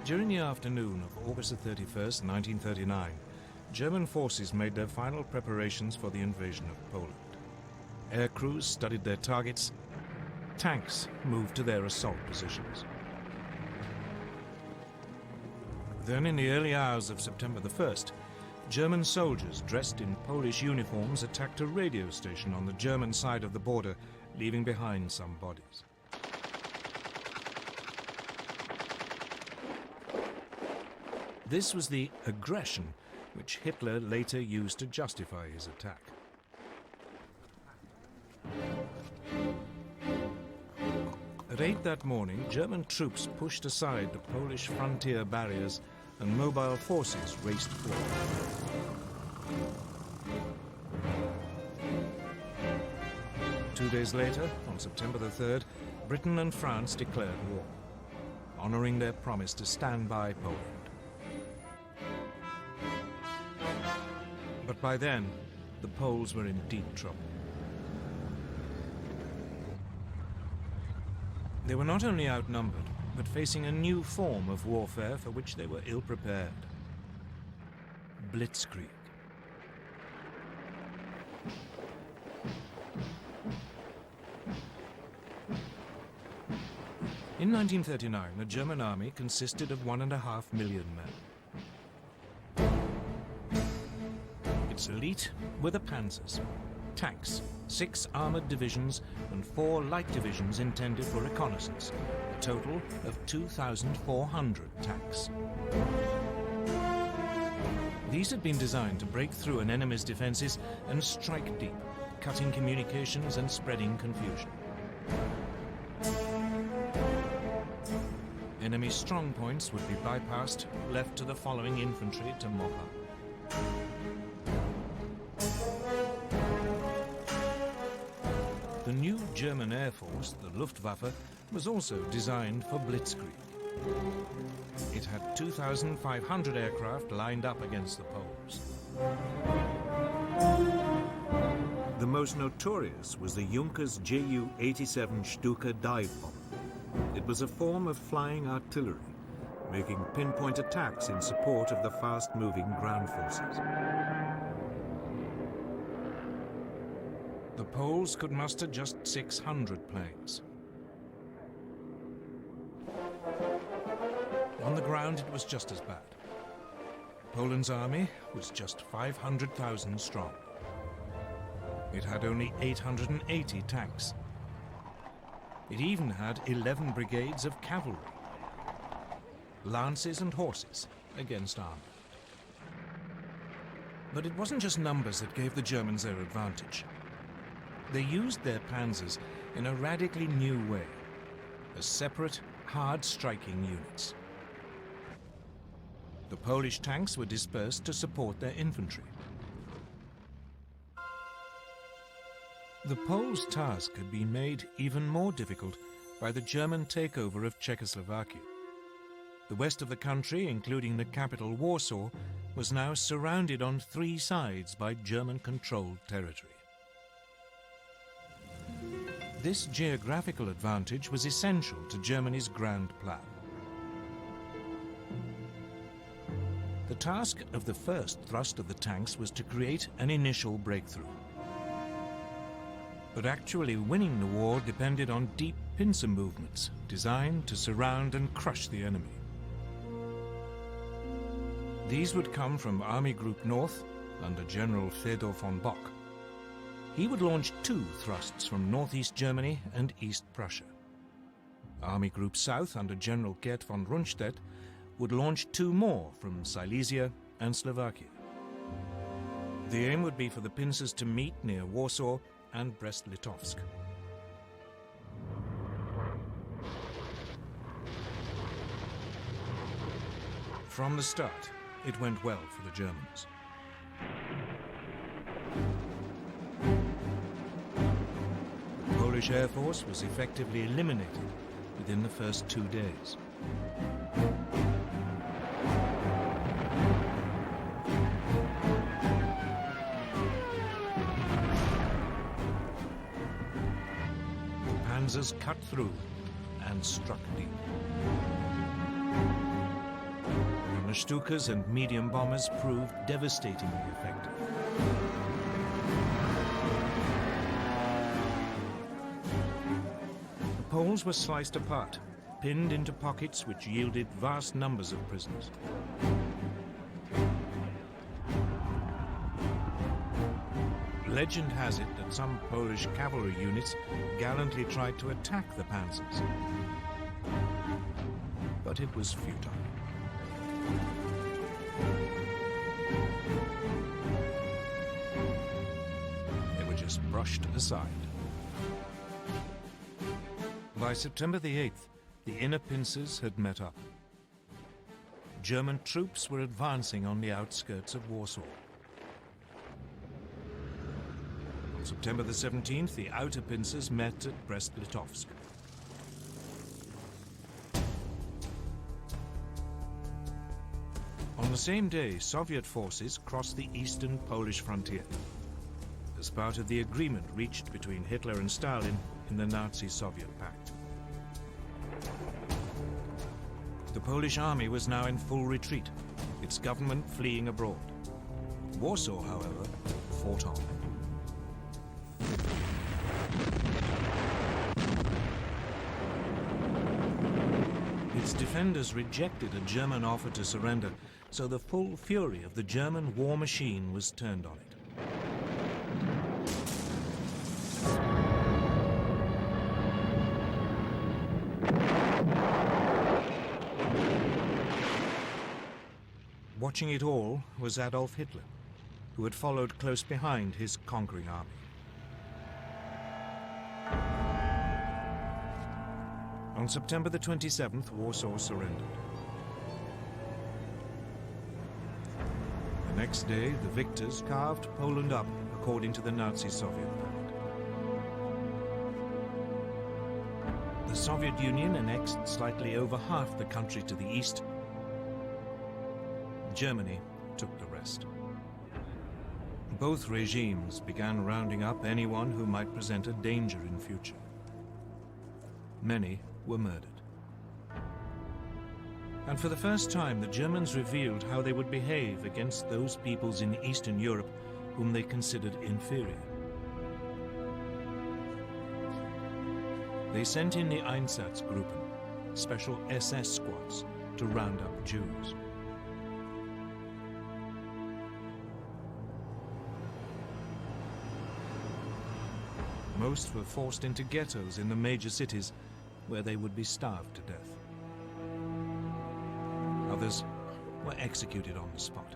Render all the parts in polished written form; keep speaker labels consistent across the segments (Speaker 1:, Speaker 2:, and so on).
Speaker 1: During the afternoon of August 31st, 1939, German forces made their final preparations for the invasion of Poland. Air crews studied their targets. Tanks moved to their assault positions. Then, in the early hours of September the 1st, German soldiers dressed in Polish uniforms attacked a radio station on the German side of the border, leaving behind some bodies. This was the aggression which Hitler later used to justify his attack. At 8 that morning, German troops pushed aside the Polish frontier barriers and mobile forces raced forward. 2 days later, on September the 3rd, Britain and France declared war, honoring their promise to stand by Poland. But by then, the Poles were in deep trouble. They were not only outnumbered, but facing a new form of warfare for which they were ill-prepared. Blitzkrieg. In 1939, the German army consisted of 1.5 million men. Its elite were the panzers, tanks, 6 armored divisions and 4 light divisions intended for reconnaissance, a total of 2,400 tanks. These had been designed to break through an enemy's defenses and strike deep, cutting communications and spreading confusion. Enemy strong points would be bypassed, left to the following infantry to mop up. The new German Air Force, the Luftwaffe, was also designed for blitzkrieg. It had 2,500 aircraft lined up against the Poles. The most notorious was the Junkers Ju-87 Stuka dive bomber. It was a form of flying artillery, making pinpoint attacks in support of the fast-moving ground forces. The Poles could muster just 600 planes. On the ground, it was just as bad. Poland's army was just 500,000 strong. It had only 880 tanks. It even had 11 brigades of cavalry, lances and horses against army. But it wasn't just numbers that gave the Germans their advantage. They used their panzers in a radically new way, as separate, hard-striking units. The Polish tanks were dispersed to support their infantry. The Poles' task had been made even more difficult by the German takeover of Czechoslovakia. The west of the country, including the capital Warsaw, was now surrounded on 3 sides by German-controlled territory. This geographical advantage was essential to Germany's grand plan. The task of the first thrust of the tanks was to create an initial breakthrough. But actually winning the war depended on deep pincer movements designed to surround and crush the enemy. These would come from Army Group North under General Fedor von Bock. He would launch 2 thrusts from northeast Germany and East Prussia. Army Group South under General Gerd von Rundstedt would launch 2 more from Silesia and Slovakia. The aim would be for the pincers to meet near Warsaw and Brest-Litovsk. From the start, it went well for the Germans. The Polish Air Force was effectively eliminated within the first 2 days. Cut through and struck deep. The Stukas and medium bombers proved devastatingly effective. The Poles were sliced apart, pinned into pockets which yielded vast numbers of prisoners. Legend has it that some Polish cavalry units gallantly tried to attack the panzers, but it was futile. They were just brushed aside. By September the 8th, the inner pincers had met up. German troops were advancing on the outskirts of Warsaw. On September the 17th, the outer pincers met at Brest-Litovsk. On the same day, Soviet forces crossed the eastern Polish frontier as part of the agreement reached between Hitler and Stalin in the Nazi-Soviet pact. The Polish army was now in full retreat, its government fleeing abroad. Warsaw, however, fought on. Its defenders rejected a German offer to surrender, so the full fury of the German war machine was turned on it. Watching it all was Adolf Hitler, who had followed close behind his conquering army. On September the 27th, Warsaw surrendered. The next day, the victors carved Poland up according to the Nazi-Soviet pact. The Soviet Union annexed slightly over half the country to the east. Germany took the rest. Both regimes began rounding up anyone who might present a danger in future. Many were murdered. And for the first time, the Germans revealed how they would behave against those peoples in Eastern Europe whom they considered inferior. They sent in the Einsatzgruppen, special SS squads, to round up Jews. Most were forced into ghettos in the major cities, where they would be starved to death. Others were executed on the spot.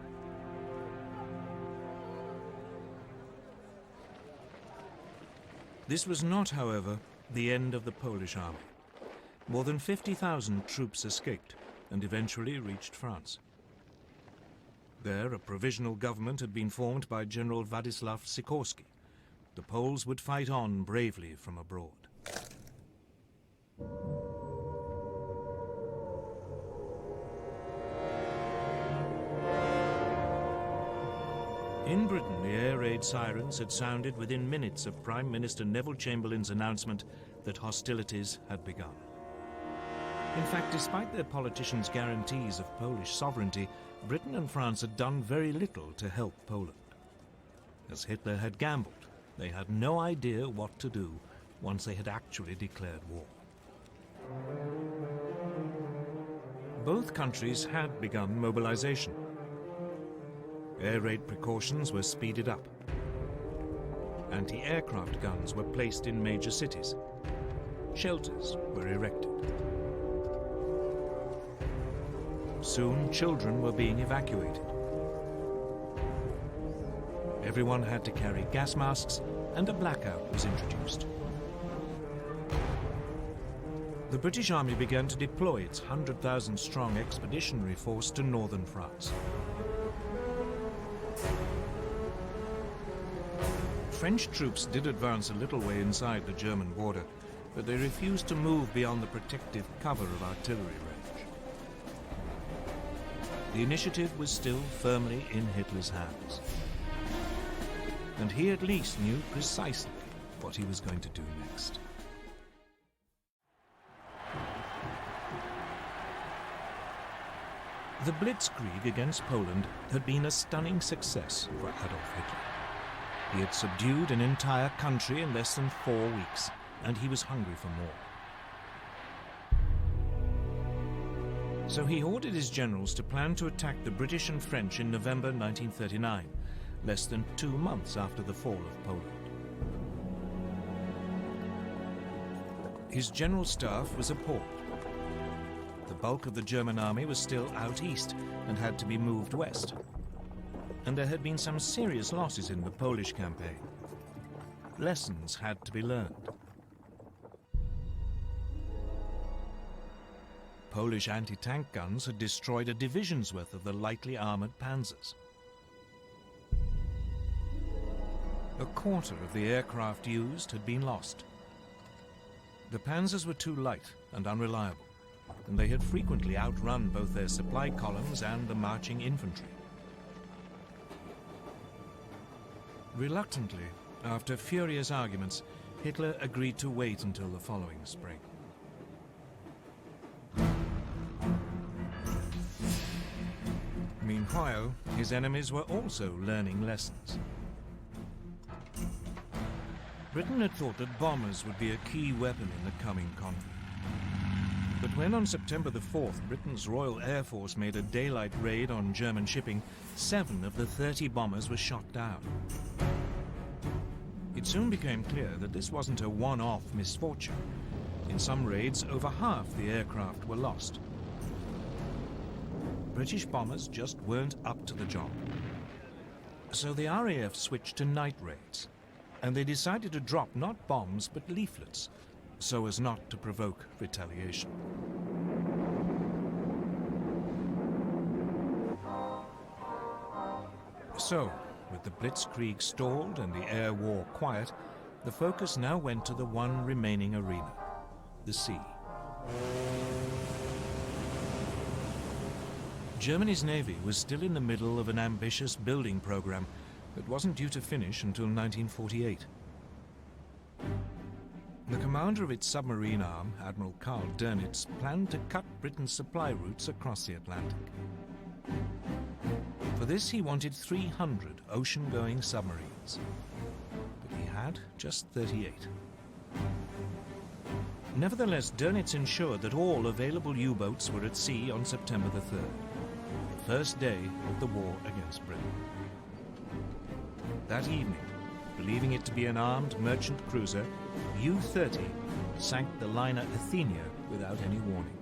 Speaker 1: This was not, however, the end of the Polish army. More than 50,000 troops escaped and eventually reached France. There, a provisional government had been formed by General Władysław Sikorski. The Poles would fight on bravely from abroad. In Britain, the air raid sirens had sounded within minutes of Prime Minister Neville Chamberlain's announcement that hostilities had begun. In fact, despite their politicians' guarantees of Polish sovereignty, Britain and France had done very little to help Poland. As Hitler had gambled, they had no idea what to do once they had actually declared war. Both countries had begun mobilization. Air raid precautions were speeded up. Anti-aircraft guns were placed in major cities. Shelters were erected. Soon, children were being evacuated. Everyone had to carry gas masks, and a blackout was introduced. The British Army began to deploy its 100,000-strong expeditionary force to northern France. French troops did advance a little way inside the German border, but they refused to move beyond the protective cover of artillery range. The initiative was still firmly in Hitler's hands. And he at least knew precisely what he was going to do next. The Blitzkrieg against Poland had been a stunning success for Adolf Hitler. He had subdued an entire country in less than 4 weeks, and he was hungry for more. So he ordered his generals to plan to attack the British and French in November 1939, less than 2 months after the fall of Poland. His general staff was appalled. The bulk of the German army was still out east and had to be moved west. And there had been some serious losses in the Polish campaign. Lessons had to be learned. Polish anti-tank guns had destroyed a division's worth of the lightly armored panzers. A quarter of the aircraft used had been lost. The panzers were too light and unreliable, and they had frequently outrun both their supply columns and the marching infantry. Reluctantly, after furious arguments, Hitler agreed to wait until the following spring. Meanwhile, his enemies were also learning lessons. Britain had thought that bombers would be a key weapon in the coming conflict. But when on September the 4th, Britain's Royal Air Force made a daylight raid on German shipping, 7 of the 30 bombers were shot down. It soon became clear that this wasn't a one-off misfortune. In some raids, over half the aircraft were lost. British bombers just weren't up to the job. So the RAF switched to night raids, and they decided to drop not bombs but leaflets, so as not to provoke retaliation. So, with the Blitzkrieg stalled and the air war quiet, the focus now went to the one remaining arena, the sea. Germany's navy was still in the middle of an ambitious building program that wasn't due to finish until 1948. The commander of its submarine arm, Admiral Karl Dönitz, planned to cut Britain's supply routes across the Atlantic. For this, he wanted 300 ocean-going submarines, but he had just 38. Nevertheless, Dönitz ensured that all available U-boats were at sea on September the 3rd, the first day of the war against Britain. That evening, believing it to be an armed merchant cruiser, U-30 sank the liner Athenia without any warning.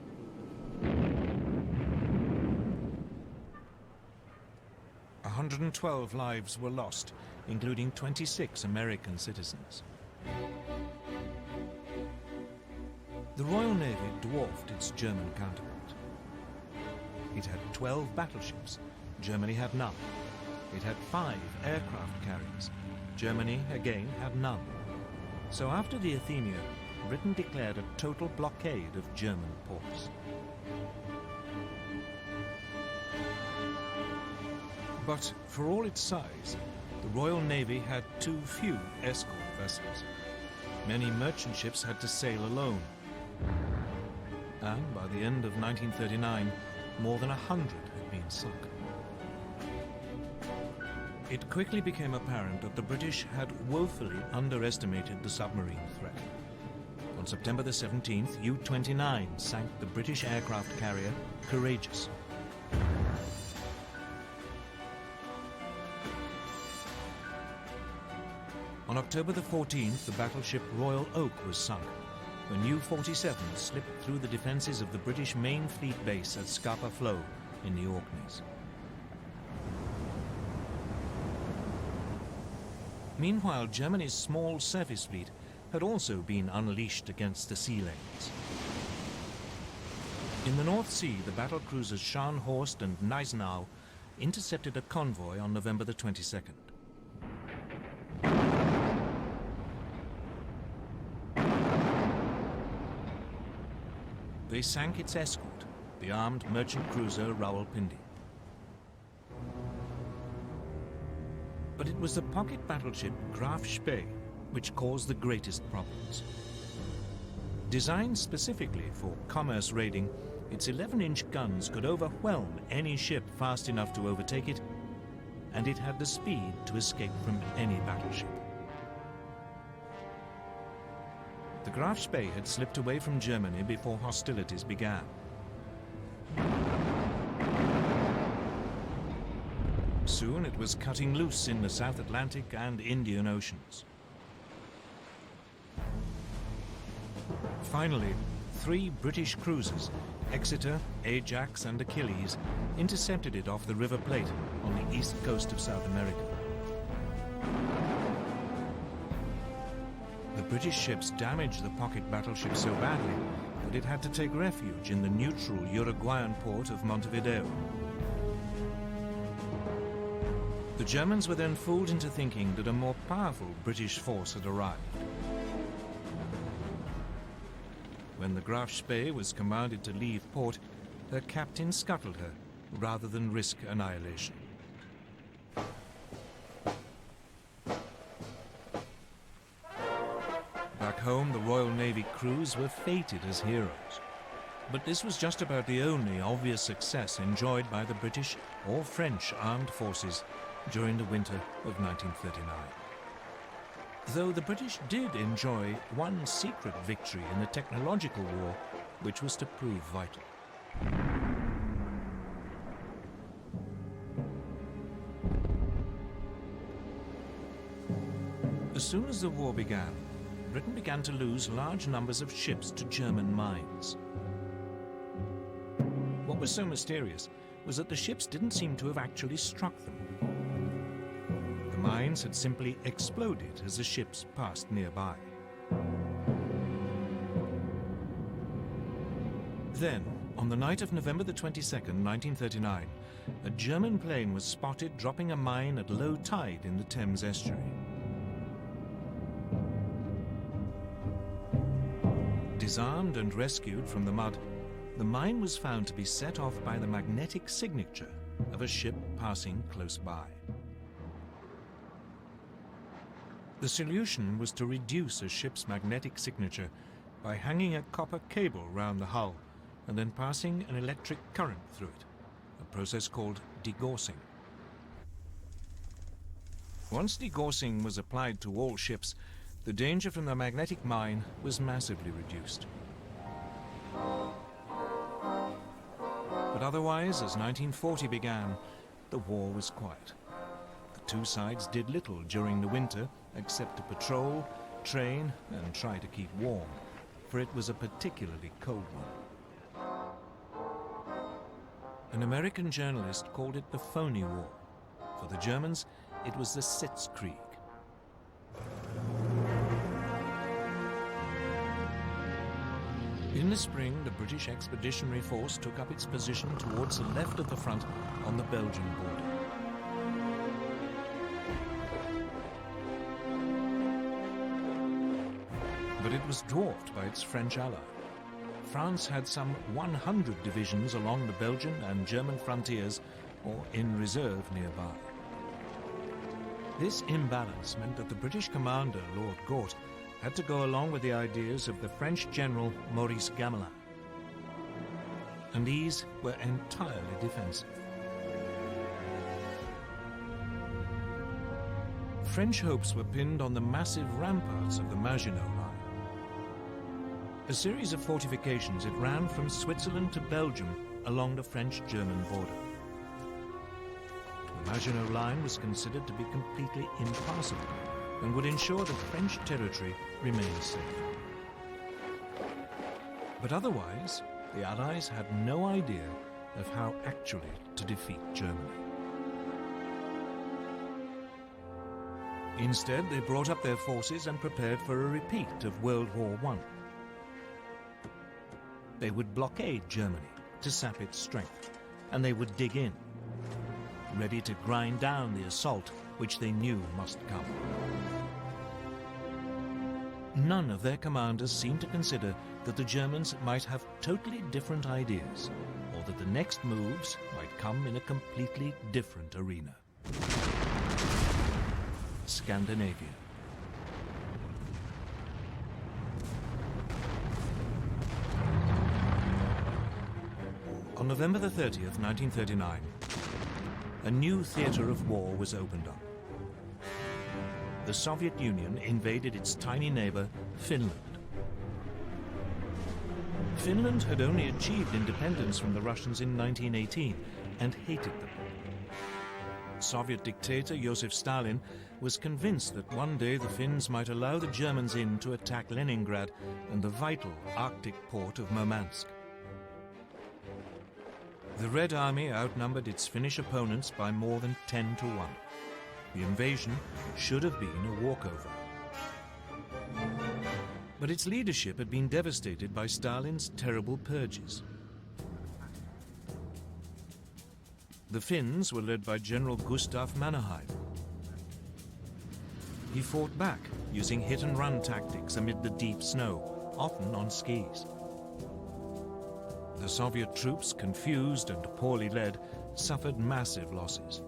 Speaker 1: A 112 lives were lost, including 26 American citizens. The Royal Navy dwarfed its German counterpart. It had 12 battleships. Germany had none. It had 5 aircraft carriers. Germany, again, had none. So after the Athenia, Britain declared a total blockade of German ports. But for all its size, the Royal Navy had too few escort vessels. Many merchant ships had to sail alone. And by the end of 1939, more than 100 had been sunk. It quickly became apparent that the British had woefully underestimated the submarine threat. On September the 17th, U-29 sank the British aircraft carrier Courageous. On October the 14th, the battleship Royal Oak was sunk when U-47 slipped through the defences of the British main fleet base at Scapa Flow in the Orkneys. Meanwhile, Germany's small surface fleet had also been unleashed against the sea lanes. In the North Sea, the battle cruisers Scharnhorst and Gneisenau intercepted a convoy on November the 22nd. They sank its escort, the armed merchant cruiser Rawalpindi. But it was the pocket battleship Graf Spee which caused the greatest problems. Designed specifically for commerce raiding, its 11-inch guns could overwhelm any ship fast enough to overtake it, and it had the speed to escape from any battleship. The Graf Spee had slipped away from Germany before hostilities began. Soon it was cutting loose in the South Atlantic and Indian Oceans. Finally, 3 British cruisers, Exeter, Ajax and Achilles, intercepted it off the River Plate on the east coast of South America. The British ships damaged the pocket battleship so badly that it had to take refuge in the neutral Uruguayan port of Montevideo. The Germans were then fooled into thinking that a more powerful British force had arrived. When the Graf Spee was commanded to leave port, her captain scuttled her rather than risk annihilation. Back home, the Royal Navy crews were feted as heroes. But this was just about the only obvious success enjoyed by the British or French armed forces during the winter of 1939. Though the British did enjoy one secret victory in the technological war, which was to prove vital. As soon as the war began, Britain began to lose large numbers of ships to German mines. What was so mysterious was that the ships didn't seem to have actually struck them. The mines had simply exploded as the ships passed nearby. Then, on the night of November the 22nd, 1939, a German plane was spotted dropping a mine at low tide in the Thames estuary. Disarmed and rescued from the mud, the mine was found to be set off by the magnetic signature of a ship passing close by. The solution was to reduce a ship's magnetic signature by hanging a copper cable round the hull and then passing an electric current through it, a process called degaussing. Once degaussing was applied to all ships, the danger from the magnetic mine was massively reduced. But otherwise, as 1940 began, the war was quiet. The two sides did little during the winter except to patrol, train, and try to keep warm, for it was a particularly cold one. An American journalist called it the Phony War. For the Germans, it was the Sitzkrieg. In the spring, the British Expeditionary Force took up its position towards the left of the front on the Belgian border. But it was dwarfed by its French ally. France had some 100 divisions along the Belgian and German frontiers, or in reserve nearby. This imbalance meant that the British commander, Lord Gort, had to go along with the ideas of the French general Maurice Gamelin. And these were entirely defensive. French hopes were pinned on the massive ramparts of the Maginot Line. A series of fortifications, it ran from Switzerland to Belgium along the French-German border. The Maginot Line was considered to be completely impassable and would ensure that French territory remained safe. But otherwise, the Allies had no idea of how actually to defeat Germany. Instead, they brought up their forces and prepared for a repeat of World War I. They would blockade Germany to sap its strength, and they would dig in, ready to grind down the assault which they knew must come. None of their commanders seemed to consider that the Germans might have totally different ideas, or that the next moves might come in a completely different arena. Scandinavia. On November the 30th, 1939, a new theatre of war was opened up. The Soviet Union invaded its tiny neighbour, Finland. Finland had only achieved independence from the Russians in 1918 and hated them. Soviet dictator Joseph Stalin was convinced that one day the Finns might allow the Germans in to attack Leningrad and the vital Arctic port of Murmansk. The Red Army outnumbered its Finnish opponents by more than 10 to 1. The invasion should have been a walkover. But its leadership had been devastated by Stalin's terrible purges. The Finns were led by General Gustav Mannerheim. He fought back, using hit-and-run tactics amid the deep snow, often on skis. The Soviet troops, confused and poorly led, suffered massive losses.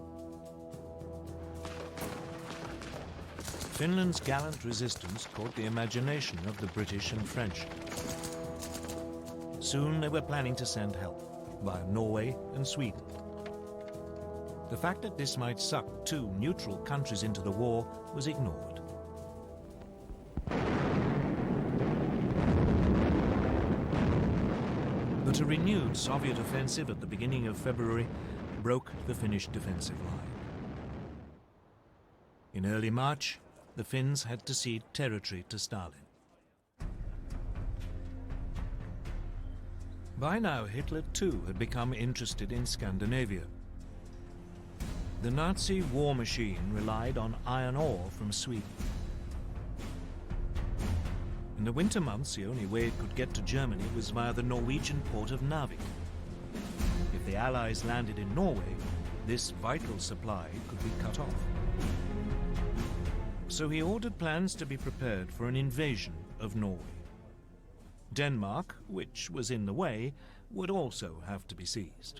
Speaker 1: Finland's gallant resistance caught the imagination of the British and French. Soon they were planning to send help via Norway and Sweden. The fact that this might suck two neutral countries into the war was ignored. But a renewed Soviet offensive at the beginning of February broke the Finnish defensive line. In early March, the Finns had to cede territory to Stalin. By now, Hitler too had become interested in Scandinavia. The Nazi war machine relied on iron ore from Sweden. In the winter months, the only way it could get to Germany was via the Norwegian port of Narvik. If the Allies landed in Norway, this vital supply could be cut off. So he ordered plans to be prepared for an invasion of Norway. Denmark, which was in the way, would also have to be seized.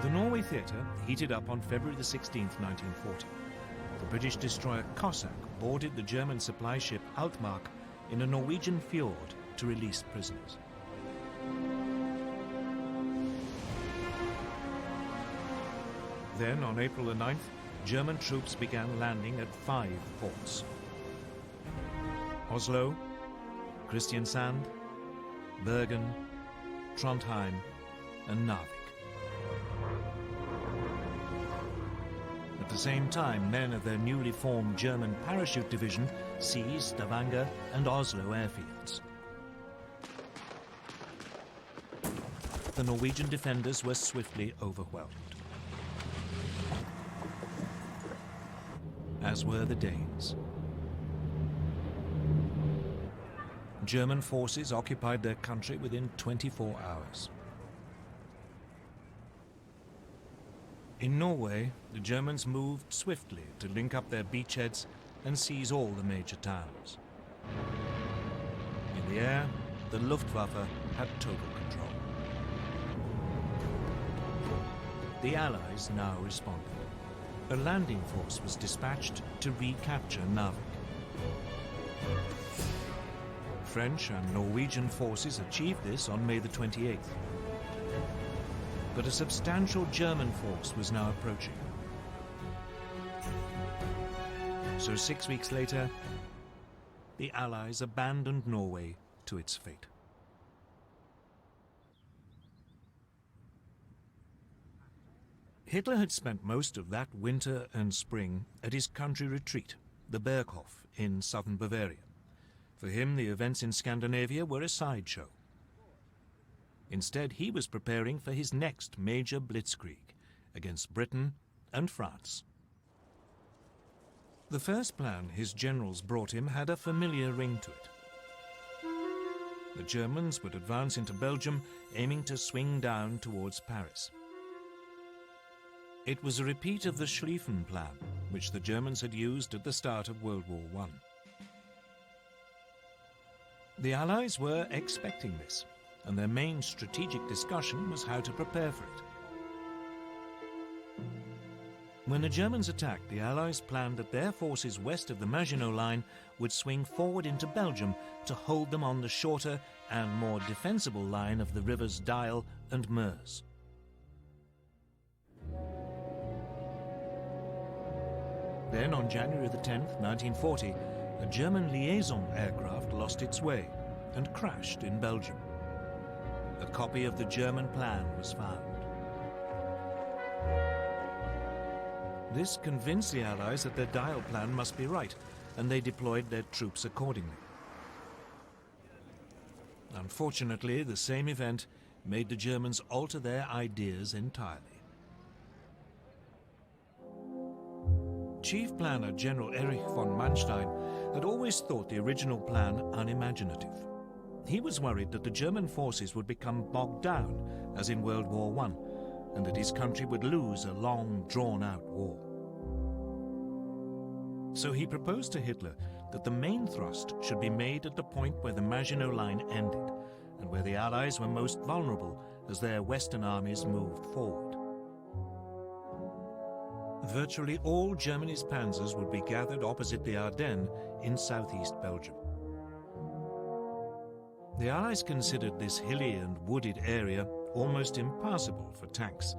Speaker 1: The Norway theatre heated up on February the 16th, 1940. The British destroyer Cossack boarded the German supply ship Altmark in a Norwegian fjord to release prisoners. Then, on April the 9th, German troops began landing at 5 ports: Oslo, Kristiansand, Bergen, Trondheim, and Narvik. At the same time, men of their newly formed German parachute division seized Stavanger and Oslo airfields. The Norwegian defenders were swiftly overwhelmed, as were the Danes. German forces occupied their country within 24 hours. In Norway, the Germans moved swiftly to link up their beachheads and seize all the major towns. In the air, the Luftwaffe had total control. The Allies now responded. A landing force was dispatched to recapture Narvik. French and Norwegian forces achieved this on May the 28th. But a substantial German force was now approaching. So 6 weeks later, the Allies abandoned Norway to its fate. Hitler had spent most of that winter and spring at his country retreat, the Berghof in southern Bavaria. For him, the events in Scandinavia were a sideshow. Instead, he was preparing for his next major blitzkrieg against Britain and France. The first plan his generals brought him had a familiar ring to it. The Germans would advance into Belgium, aiming to swing down towards Paris. It was a repeat of the Schlieffen plan, which the Germans had used at the start of World War I. The Allies were expecting this, and their main strategic discussion was how to prepare for it. When the Germans attacked, the Allies planned that their forces west of the Maginot Line would swing forward into Belgium to hold them on the shorter and more defensible line of the rivers Dyle and Meuse. Then, on January the 10th, 1940, a German liaison aircraft lost its way and crashed in Belgium. A copy of the German plan was found. This convinced the Allies that their Dyle plan must be right, and they deployed their troops accordingly. Unfortunately, the same event made the Germans alter their ideas entirely. Chief Planner General Erich von Manstein had always thought the original plan unimaginative. He was worried that the German forces would become bogged down, as in World War I, and that his country would lose a long, drawn-out war. So he proposed to Hitler that the main thrust should be made at the point where the Maginot Line ended, and where the Allies were most vulnerable as their Western armies moved forward. Virtually all Germany's panzers would be gathered opposite the Ardennes in southeast Belgium. The Allies considered this hilly and wooded area almost impassable for tanks.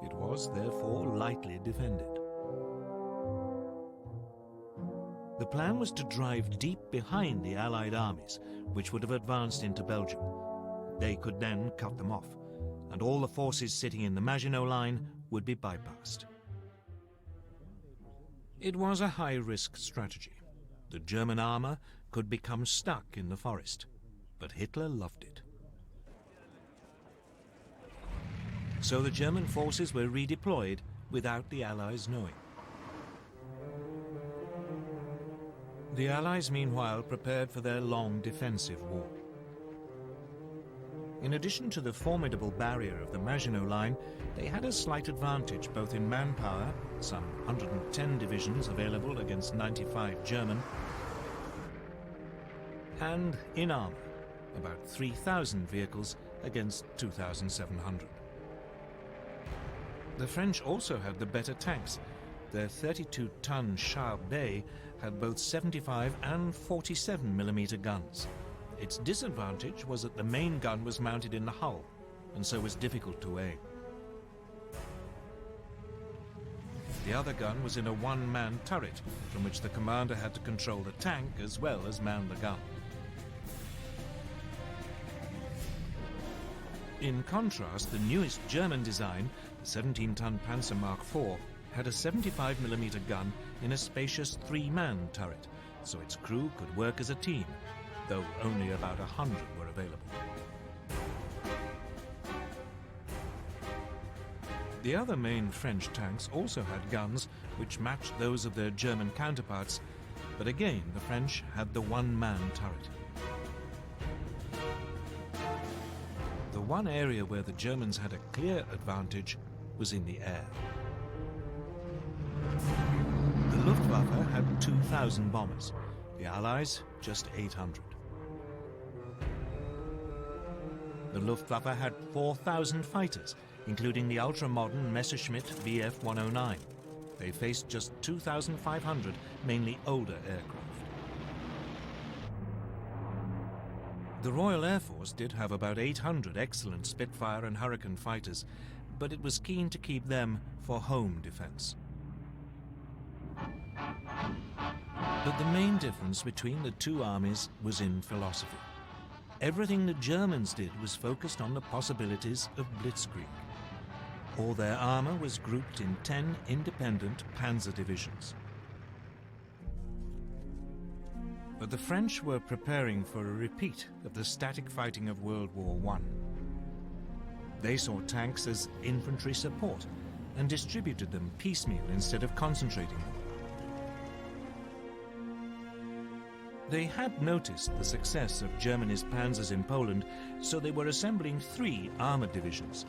Speaker 1: It was, therefore, lightly defended. The plan was to drive deep behind the Allied armies, which would have advanced into Belgium. They could then cut them off, and all the forces sitting in the Maginot Line would be bypassed. It was a high-risk strategy. The German armor could become stuck in the forest, but Hitler loved it. So the German forces were redeployed without the Allies knowing. The Allies, meanwhile, prepared for their long defensive war. In addition to the formidable barrier of the Maginot Line, they had a slight advantage both in manpower, some 110 divisions available against 95 German, and in armor, about 3,000 vehicles against 2,700. The French also had the better tanks. Their 32-ton Char-Bay had both 75 and 47mm guns. Its disadvantage was that the main gun was mounted in the hull, and so was difficult to aim. The other gun was in a one-man turret, from which the commander had to control the tank as well as man the gun. In contrast, the newest German design, the 17-ton Panzer Mark IV, had a 75mm gun in a spacious three-man turret, so its crew could work as a team, though only about 100 were available. The other main French tanks also had guns which matched those of their German counterparts, but again the French had the one-man turret. The one area where the Germans had a clear advantage was in the air. The Luftwaffe had 2,000 bombers, the Allies just 800. The Luftwaffe had 4,000 fighters, including the ultra-modern Messerschmitt Bf 109. They faced just 2,500, mainly older aircraft. The Royal Air Force did have about 800 excellent Spitfire and Hurricane fighters, but it was keen to keep them for home defense. But the main difference between the two armies was in philosophy. Everything the Germans did was focused on the possibilities of blitzkrieg. All their armor was grouped in 10 independent panzer divisions. But the French were preparing for a repeat of the static fighting of World War I. They saw tanks as infantry support and distributed them piecemeal instead of concentrating them. They had noticed the success of Germany's panzers in Poland, so they were assembling 3 armored divisions.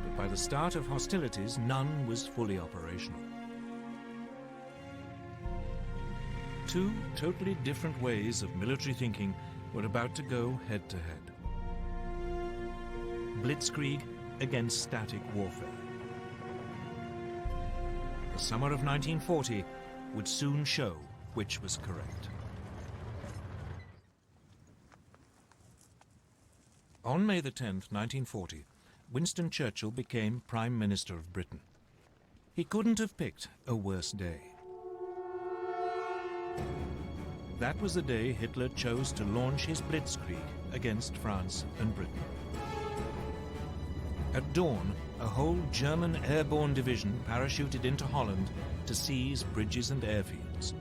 Speaker 1: But by the start of hostilities, none was fully operational. 2 totally different ways of military thinking were about to go head-to-head. Blitzkrieg against static warfare. summer of 1940 would soon show which was correct. On May the 10th, 1940, Winston Churchill became Prime Minister of Britain. He couldn't have picked a worse day. That was the day Hitler chose to launch his blitzkrieg against France and Britain. At dawn, a whole German airborne division parachuted into Holland to seize bridges and airfields.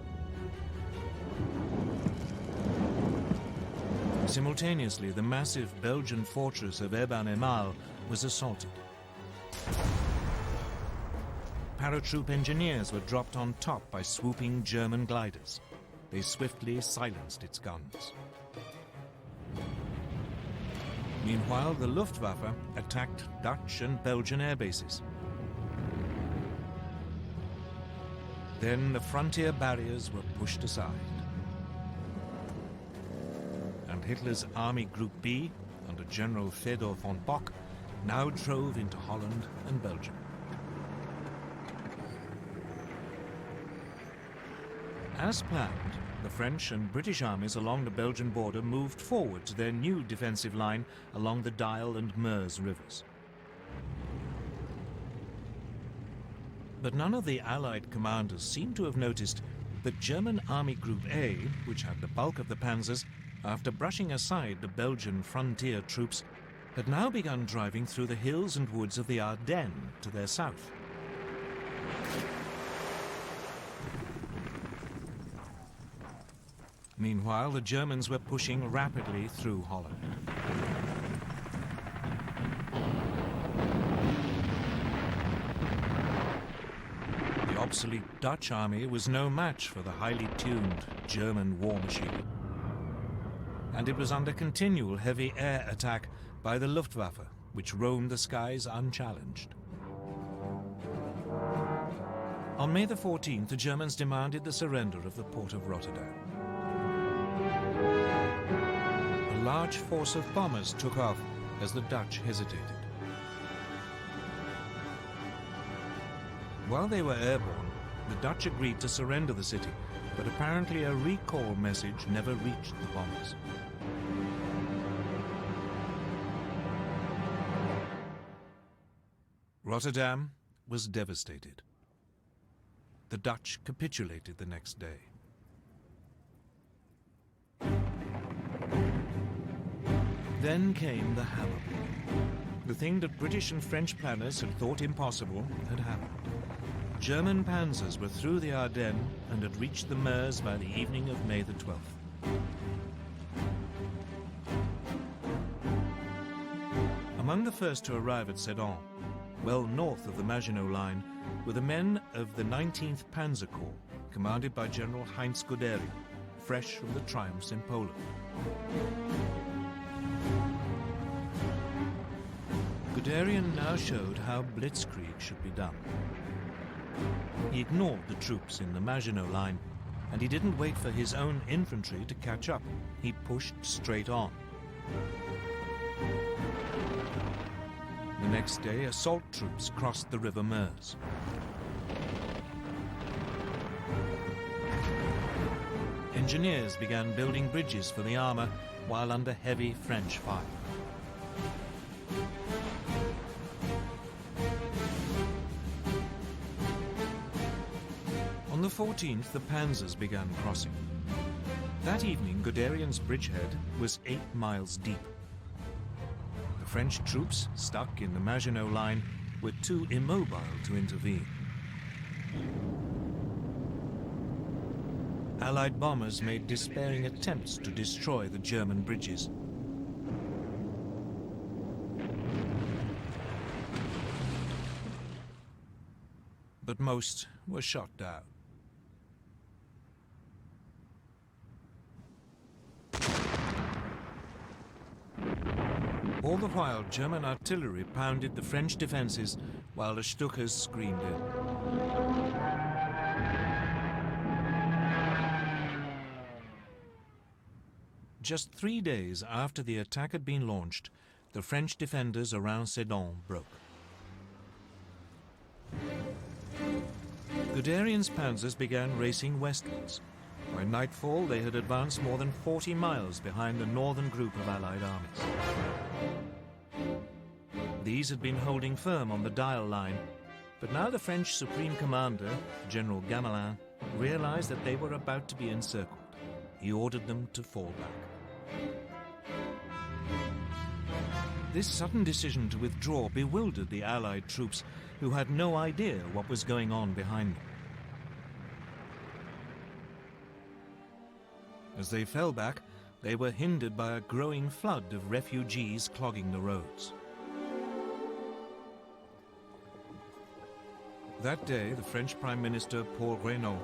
Speaker 1: Simultaneously, the massive Belgian fortress of Eben-Emael was assaulted. Paratroop engineers were dropped on top by swooping German gliders. They swiftly silenced its guns. Meanwhile, the Luftwaffe attacked Dutch and Belgian air bases. Then the frontier barriers were pushed aside. And Hitler's Army Group B, under General Theodor von Bock, now drove into Holland and Belgium. As planned, the French and British armies along the Belgian border moved forward to their new defensive line along the Dyle and Meuse rivers. But none of the Allied commanders seemed to have noticed that German Army Group A, which had the bulk of the panzers, after brushing aside the Belgian frontier troops, had now begun driving through the hills and woods of the Ardennes to their south. Meanwhile, the Germans were pushing rapidly through Holland. The obsolete Dutch army was no match for the highly tuned German war machine. And it was under continual heavy air attack by the Luftwaffe, which roamed the skies unchallenged. On May the 14th, the Germans demanded the surrender of the port of Rotterdam. A large force of bombers took off as the Dutch hesitated. While they were airborne, the Dutch agreed to surrender the city, but apparently a recall message never reached the bombers. Rotterdam was devastated. The Dutch capitulated the next day. Then came the hammer blow. The thing that British and French planners had thought impossible had happened. German panzers were through the Ardennes and had reached the Meuse by the evening of May the 12th. Among the first to arrive at Sedan, well north of the Maginot Line, were the men of the 19th Panzer Corps, commanded by General Heinz Guderian, fresh from the triumphs in Poland. Guderian now showed how blitzkrieg should be done. He ignored the troops in the Maginot Line, and he didn't wait for his own infantry to catch up. He pushed straight on. The next day, assault troops crossed the River Meuse. Engineers began building bridges for the armor while under heavy French fire. On the 14th, the panzers began crossing. That evening, Guderian's bridgehead was 8 miles deep. The French troops, stuck in the Maginot Line, were too immobile to intervene. Allied bombers made despairing attempts to destroy the German bridges. But most were shot down. All the while, German artillery pounded the French defenses while the Stukas screamed in. Just 3 days after the attack had been launched, the French defenders around Sedan broke. Guderian's panzers began racing westwards. By nightfall, they had advanced more than 40 miles behind the northern group of Allied armies. These had been holding firm on the Dial line, but now the French Supreme Commander, General Gamelin, realized that they were about to be encircled. He ordered them to fall back. This sudden decision to withdraw bewildered the Allied troops, who had no idea what was going on behind them. As they fell back, they were hindered by a growing flood of refugees clogging the roads. That day, the French Prime Minister Paul Reynaud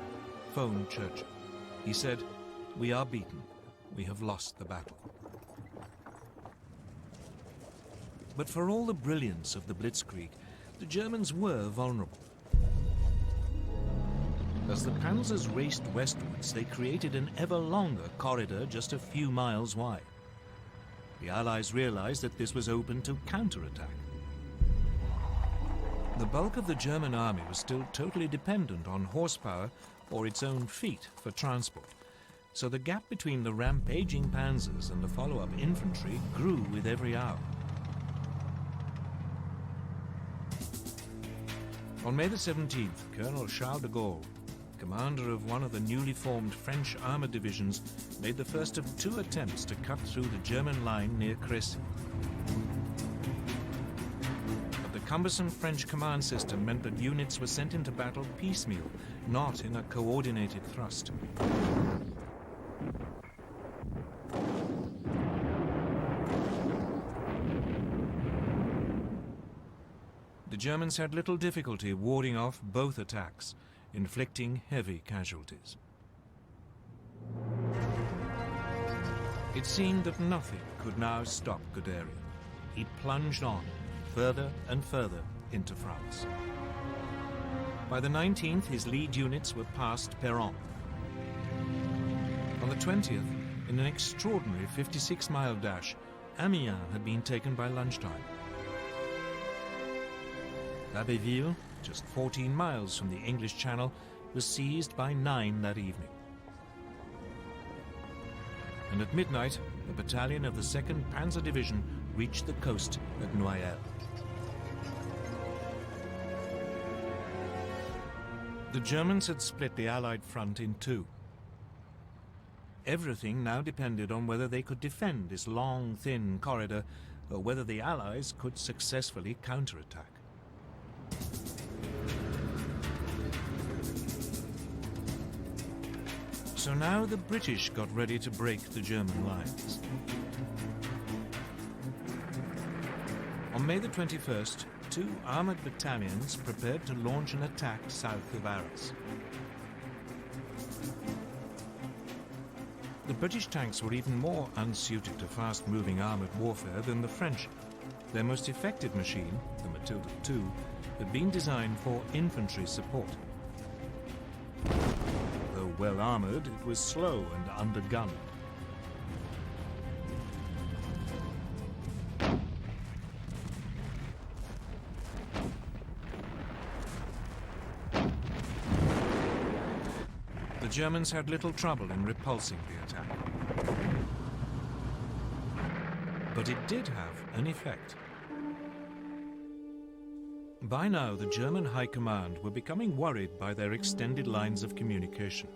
Speaker 1: phoned Churchill. He said, "We are beaten. We have lost the battle." But for all the brilliance of the Blitzkrieg, the Germans were vulnerable. As the panzers raced westwards, they created an ever longer corridor just a few miles wide. The Allies realized that this was open to counterattack. The bulk of the German army was still totally dependent on horsepower or its own feet for transport, so the gap between the rampaging panzers and the follow-up infantry grew with every hour. On May the 17th, Colonel Charles de Gaulle, commander of one of the newly formed French armoured divisions, made the first of 2 attempts to cut through the German line near Crécy. But the cumbersome French command system meant that units were sent into battle piecemeal, not in a coordinated thrust. The Germans had little difficulty warding off both attacks, inflicting heavy casualties. It seemed that nothing could now stop Guderian. He plunged on, further and further into France. By the 19th, his lead units were past Péronne. On the 20th, in an extraordinary 56-mile dash, Amiens had been taken by lunchtime. Abbeville, just 14 miles from the English Channel, was seized by 9 that evening. And at midnight, a battalion of the 2nd Panzer Division reached the coast at Noyelles. The Germans had split the Allied front in 2. Everything now depended on whether they could defend this long, thin corridor, or whether the Allies could successfully counterattack. So now the British got ready to break the German lines. On May the 21st, 2 armoured battalions prepared to launch an attack south of Arras. The British tanks were even more unsuited to fast-moving armoured warfare than the French. Their most effective machine, the Matilda II, had been designed for infantry support. Though well armoured, it was slow and undergunned. The Germans had little trouble in repulsing the attack. But it did have an effect. By now, the German High Command were becoming worried by their extended lines of communication.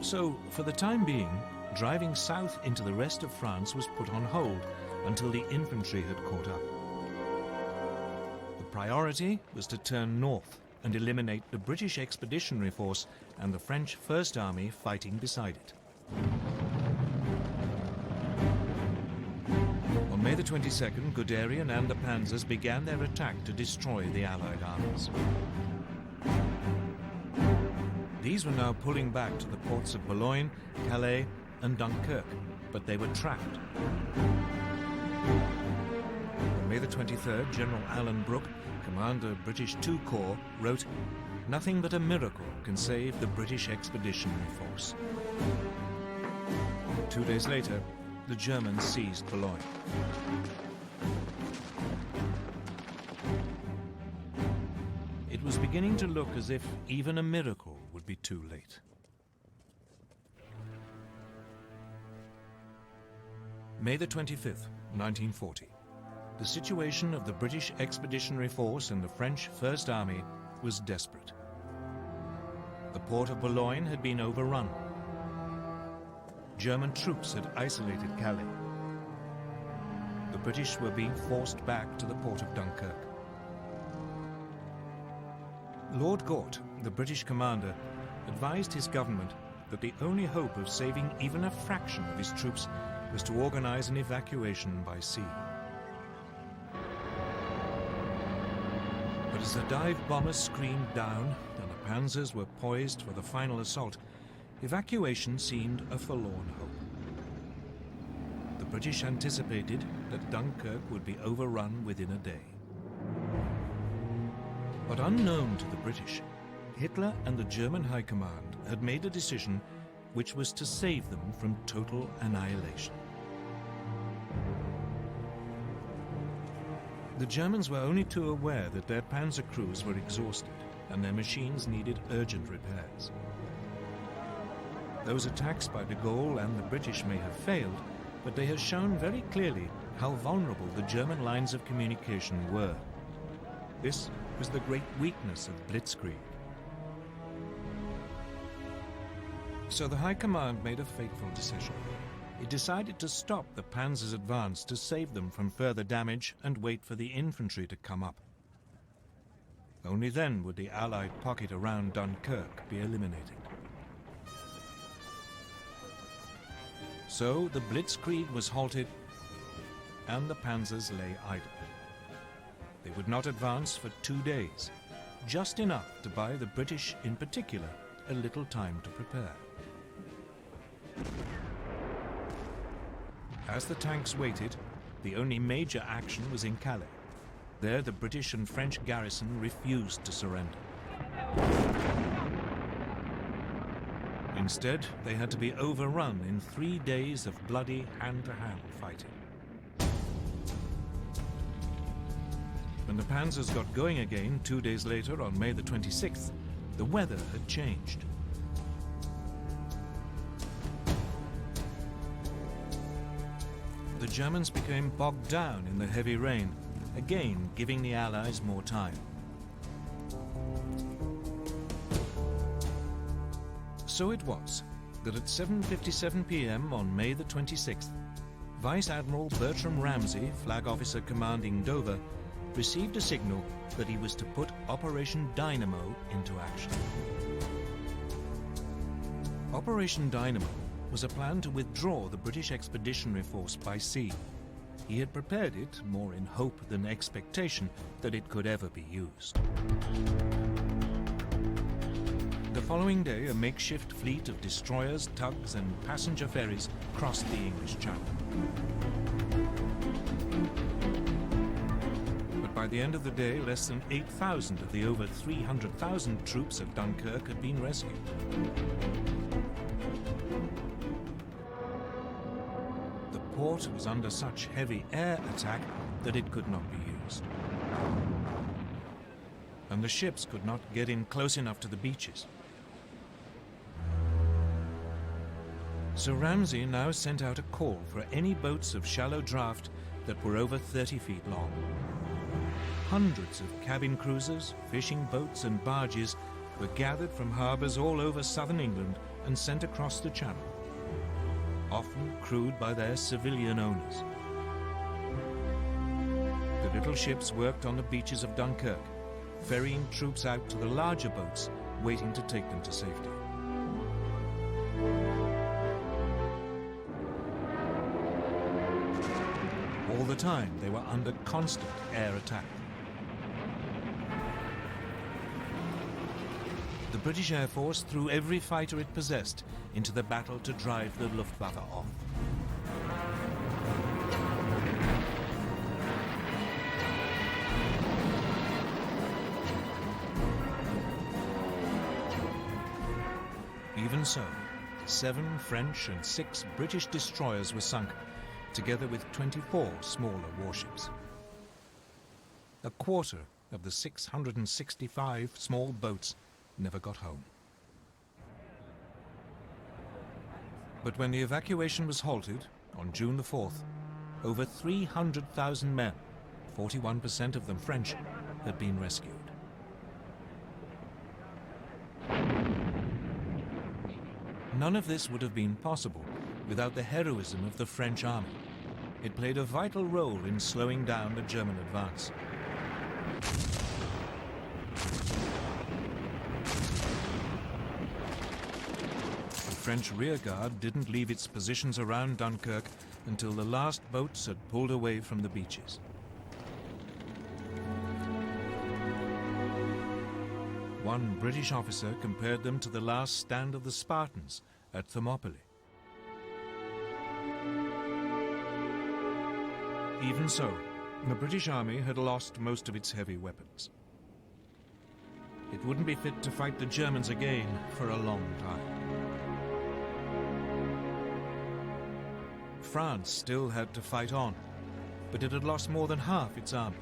Speaker 1: So, for the time being, driving south into the rest of France was put on hold until the infantry had caught up. The priority was to turn north and eliminate the British Expeditionary Force and the French First Army fighting beside it. On May the 22nd, Guderian and the panzers began their attack to destroy the Allied armies. These were now pulling back to the ports of Boulogne, Calais and Dunkirk, but they were trapped. On May the 23rd, General Alan Brooke, commander of British II Corps, wrote, "Nothing but a miracle can save the British Expeditionary Force." 2 days later, the Germans seized Boulogne. it was beginning to look as if even a miracle would be too late. May the 25th, 1940. The situation of the British Expeditionary Force and the French First Army was desperate. The port of Boulogne had been overrun. German troops had isolated Calais. The British were being forced back to the port of Dunkirk. Lord Gort, the British commander, advised his government that the only hope of saving even a fraction of his troops was to organize an evacuation by sea. But as the dive bombers screamed down and the panzers were poised for the final assault, evacuation seemed a forlorn hope. The British anticipated that Dunkirk would be overrun within a day. But unknown to the British, Hitler and the German High Command had made a decision which was to save them from total annihilation. The Germans were only too aware that their panzer crews were exhausted and their machines needed urgent repairs. Those attacks by de Gaulle and the British may have failed, but they have shown very clearly how vulnerable the German lines of communication were. This was the great weakness of Blitzkrieg. So the High Command made a fateful decision. It decided to stop the panzers' advance to save them from further damage and wait for the infantry to come up. Only then would the Allied pocket around Dunkirk be eliminated. So the Blitzkrieg was halted and the panzers lay idle. They would not advance for 2 days, just enough to buy the British in particular a little time to prepare. As the tanks waited, the only major action was in Calais. There the British and French garrison refused to surrender. Instead, they had to be overrun in 3 days of bloody hand-to-hand fighting. When the panzers got going again 2 days later on May the 26th, the weather had changed. The Germans became bogged down in the heavy rain, again giving the Allies more time. So it was that at 7:57 p.m. on May the 26th, Vice Admiral Bertram Ramsay, Flag Officer commanding Dover, received a signal that he was to put Operation Dynamo into action. Operation Dynamo was a plan to withdraw the British Expeditionary Force by sea. He had prepared it more in hope than expectation that it could ever be used. The following day, a makeshift fleet of destroyers, tugs, and passenger ferries crossed the English Channel. But by the end of the day, less than 8,000 of the over 300,000 troops at Dunkirk had been rescued. The port was under such heavy air attack that it could not be used. And the ships could not get in close enough to the beaches. So Ramsay now sent out a call for any boats of shallow draft that were over 30 feet long. Hundreds of cabin cruisers, fishing boats and barges were gathered from harbours all over southern England and sent across the Channel, often crewed by their civilian owners. The little ships worked on the beaches of Dunkirk, ferrying troops out to the larger boats waiting to take them to safety. All the time, they were under constant air attack. The British Air Force threw every fighter it possessed into the battle to drive the Luftwaffe off. Even so, 7 French and 6 British destroyers were sunk, together with 24 smaller warships. A quarter of the 665 small boats never got home. But when the evacuation was halted on June the 4th, over 300,000 men, 41% of them French, had been rescued. None of this would have been possible without the heroism of the French army. It played a vital role in slowing down the German advance. The French rearguard didn't leave its positions around Dunkirk until the last boats had pulled away from the beaches. One British officer compared them to the last stand of the Spartans at Thermopylae. Even so, the British army had lost most of its heavy weapons. It wouldn't be fit to fight the Germans again for a long time. France still had to fight on, but it had lost more than half its army.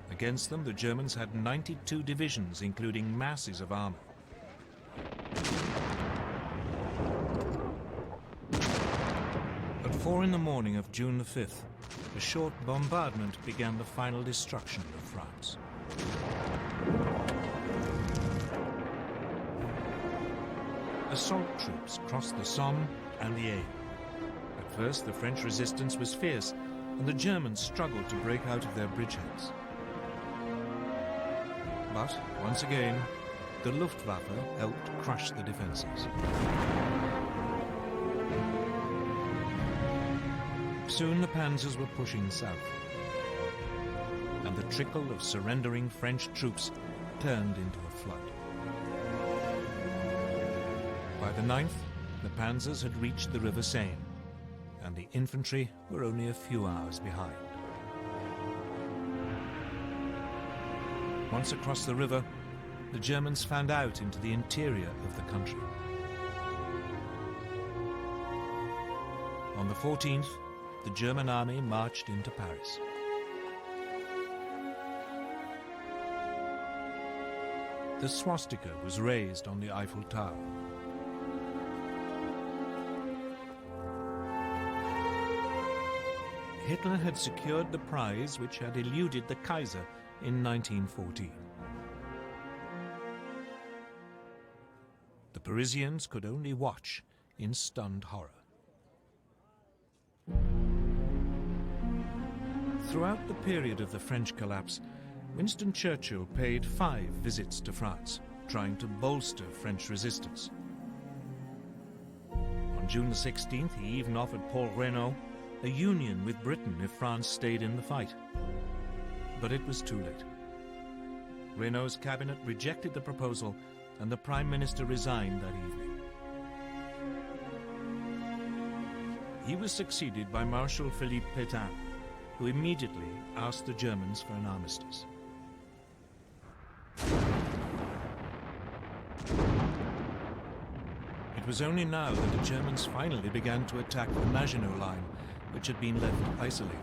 Speaker 1: Against them, the Germans had 92 divisions, including masses of armor. At 4 in the morning of June the 5th, a short bombardment began the final destruction of France. Assault troops crossed the Somme and the Aisne. At first, the French resistance was fierce, and the Germans struggled to break out of their bridgeheads. But, once again, the Luftwaffe helped crush the defenses. Soon the panzers were pushing south, and the trickle of surrendering French troops turned into a flood. By the 9th, the panzers had reached the River Seine, and the infantry were only a few hours behind. Once across the river, the Germans fanned out into the interior of the country. On the 14th, the German army marched into Paris. The swastika was raised on the Eiffel Tower. Hitler had secured the prize which had eluded the Kaiser in 1914. The Parisians could only watch in stunned horror. Throughout the period of the French collapse, Winston Churchill paid 5 visits to France, trying to bolster French resistance. On June the 16th, he even offered Paul Reynaud a union with Britain if France stayed in the fight. But it was too late. Reynaud's cabinet rejected the proposal, and the Prime Minister resigned that evening. He was succeeded by Marshal Philippe Pétain, who immediately asked the Germans for an armistice. It was only now that the Germans finally began to attack the Maginot Line, which had been left isolated.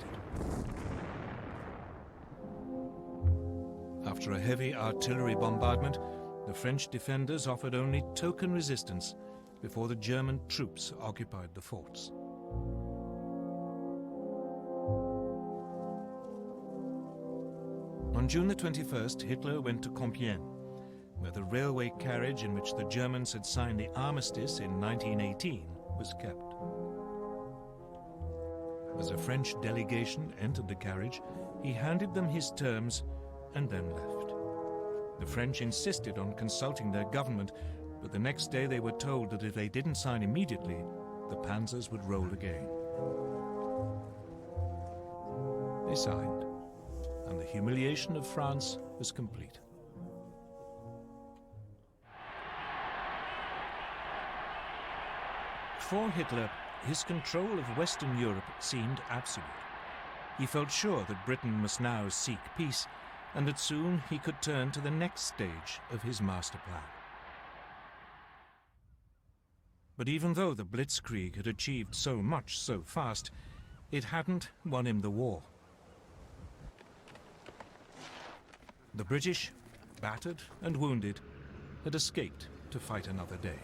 Speaker 1: After a heavy artillery bombardment, the French defenders offered only token resistance before the German troops occupied the forts. On June the 21st, Hitler went to Compiègne, where the railway carriage in which the Germans had signed the armistice in 1918 was kept. As a French delegation entered the carriage, he handed them his terms and then left. The French insisted on consulting their government, but the next day they were told that if they didn't sign immediately, the panzers would roll again. They signed, and the humiliation of France was complete. For Hitler, his control of Western Europe seemed absolute. He felt sure that Britain must now seek peace, and that soon he could turn to the next stage of his master plan. But even though the Blitzkrieg had achieved so much so fast, it hadn't won him the war. The British, battered and wounded, had escaped to fight another day.